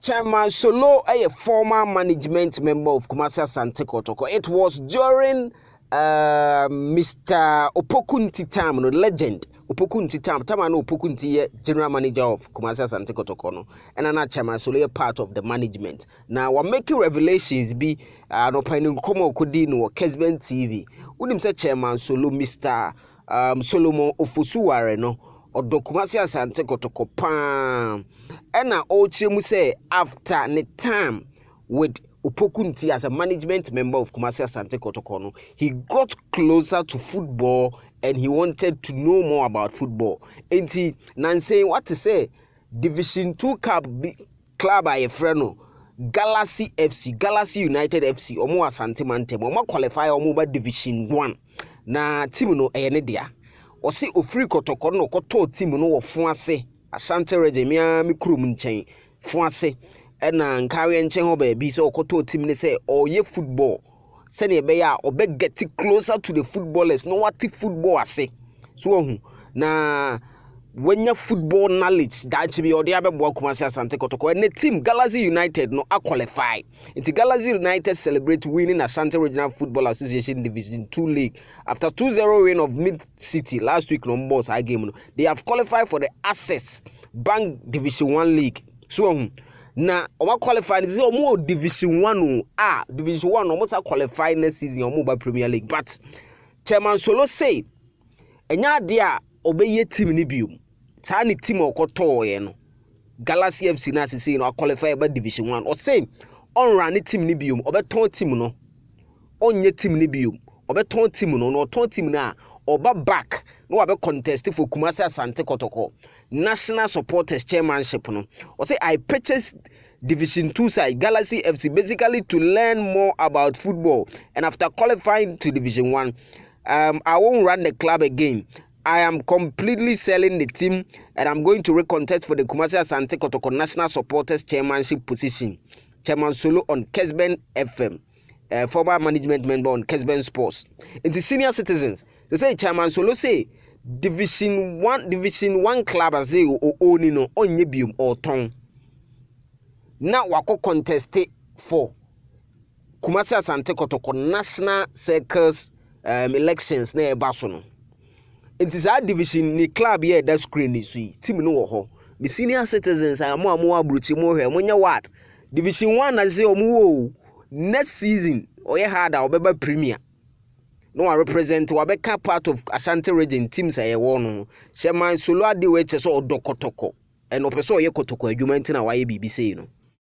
Chairman Solo, a former management member of Kumasi Asante Kotoko. It was during Mr. Opokunti time, no legend. Opokunti time, Opokunti, general manager of Kumasi Asante Kotoko, no, and another Chairman Solo, a part of the management. Now, we're making revelations be no pioneer Komo Kodino or Kesben TV. Unim say Chairman Solo, Mr. Solomon Ofosuware, no. Or Kumasi Asante Kotoko pam. And now Ochemu say after the time with Upokunti as a management member of Kumasi Asante Kotoko, he got closer to football and he wanted to know more about football. And he now saying what to say Division 2 club by a friend Galaxy FC, Galaxy United FC, Omo Asante Mantem, Omo qualify Omo Division 1. Na team no eyenedia. O si ofri Kotoko no koto team no wo fon ase Asante Regimia mi kurum nchen fon ase na nkawe nchen ho ba bi so koto team ne say oye football se ne be ya obe get closer to the footballers no what football ase so hu na wenya football knowledge that be odi abebo Kumasi Asante Kotoko and the team Galaxy United no a qualify into Galaxy United celebrate winning Asante Regional Football Association Division 2 league after 2-0 win of Mid City last week no boss high game no. They have qualified for the Access Bank Division 1 league so na omo qualify is omo Division 1 Division 1 almost qualify next season omo ba Premier League but Chairman Solo say enya dia obeye team ni biom tani team okoto ye no Galaxy FC na say no qualify by Division 1 or say on run team ni biom obeton team no onye team ni biom obeton team no ton team na oba back no abe contest for Kumasi Asante Kotoko national supporters chairmanship no or say I purchased Division 2 side Galaxy FC basically to learn more about football and after qualifying to Division 1 I won't run the club again. I am completely selling the team and I'm going to recontest for the Kumasi Asante Kotoko National Supporters Chairmanship position. Chairman Solo on Kesben FM, former management member on Kesben Sports. In the senior citizens, they say Chairman Solo say Division 1 club as say oni no onye bium or ton. Now wako contested for Kumasi Asante Kotoko National Circles elections na ebaso. It is our division ni club here that screen is team no ho. The senior citizens are more abruchi more here. Monya what? Division 1 as say omo next season oye harder obeba premier. No I represent wabeka part of Ashanti region teams aye won. Chairman Solo ade we che so odokotoko. And opeso oye kotoko adwuma ntina waye bibi say no.